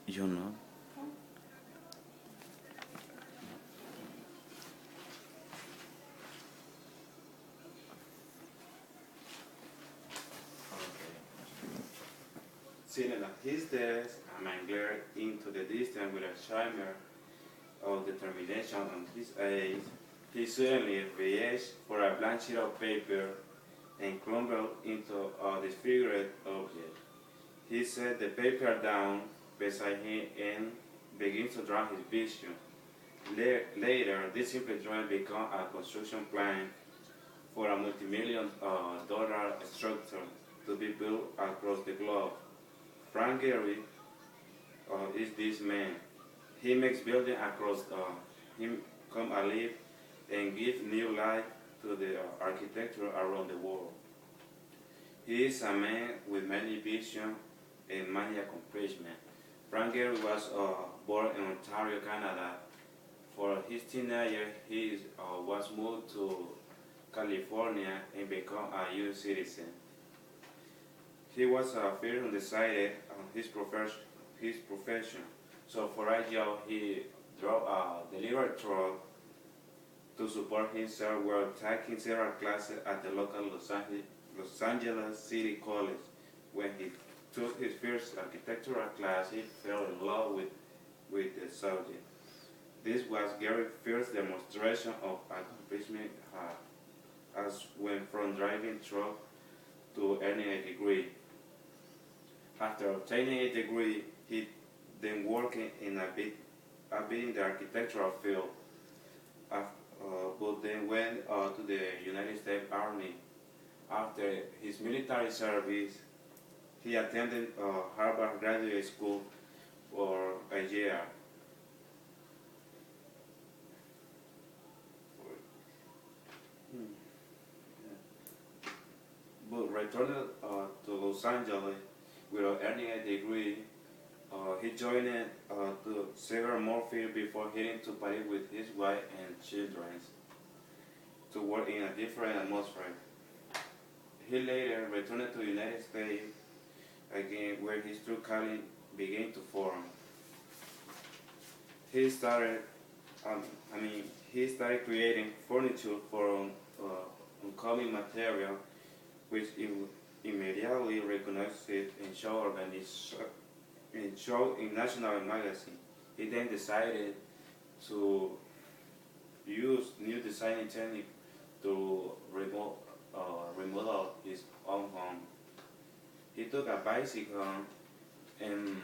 Yo no. Sitting at his desk, a man glared into the distance with a shimmer of determination on his eyes. He suddenly reached for a blank sheet of paper and crumbled into a disfigured object. He set the paper down beside him and began to draw his vision. Later, this simple drawing became a construction plan for a multi-million dollar structure to be built across the globe. Frank Gehry is this man. He makes buildings across him come alive and give new life to the architecture around the world. He is a man with many visions and many accomplishments. Frank Gehry was born in Ontario, Canada. For his teenager, he was moved to California and became a U.S. citizen. He was first undecided on his profession. So for a job, he drove a delivery truck to support himself while taking several classes at the local Los Angeles City College. When he took his first architectural class, he fell in love with the subject. This was Gehry's first demonstration of accomplishment as went from driving truck to earning a degree. After obtaining a degree, he then worked in a bit in the architectural field, but then went to the United States Army. After his military service, he attended Harvard Graduate School for a year. But returned to Los Angeles without earning a degree. He joined to several more fields before heading to Paris with his wife and children to work in a different atmosphere. He later returned to the United States again, where his true calling began to form. He started, he started creating furniture for uncommon material, which immediately recognized it and showed in national magazine. He then decided to use new designing technique to remodel his own home. He took a bicycle and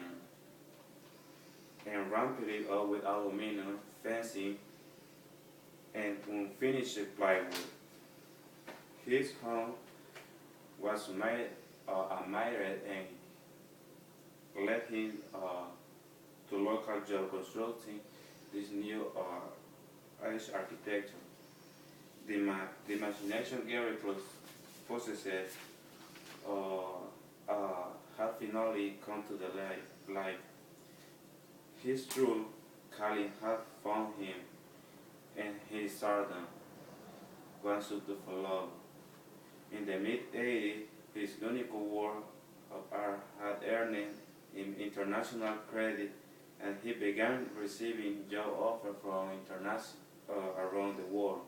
ramped it up with aluminum fencing and unfinished plywood. His home was admired and led him to local job constructing this new age architecture. The imagination Gehry possessed had finally come to the light. His true calling had found him, and his stardom was to follow. In the mid-80s, his unique work of art had earned him international credit, and he began receiving job offers from around the world.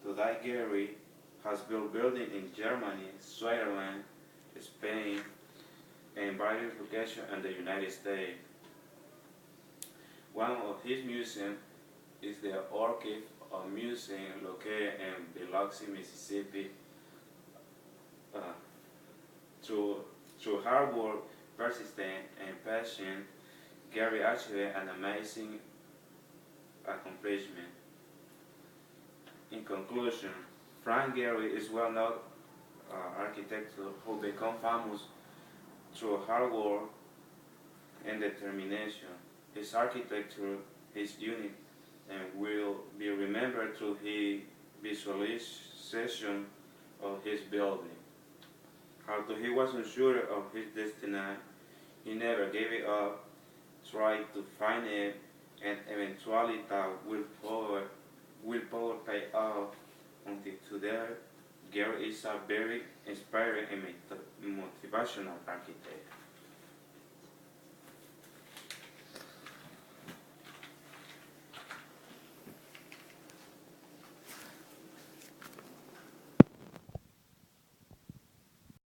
Today, Gehry has built buildings in Germany, Switzerland, Spain, and various locations in the United States. One of his museums is the Orchid Museum located in Biloxi, Mississippi. Through hard work, persistence, and passion, Gehry achieved an amazing accomplishment. In conclusion, Frank Gehry is well-known architect who became famous through hard work and determination. His architecture is unique and will be remembered through his visualization of his building. Although he was unsure of his destiny, he never gave it up, tried to find it, and eventually that willpower paid off. Until today, Gehry is a very inspiring and motivational architect.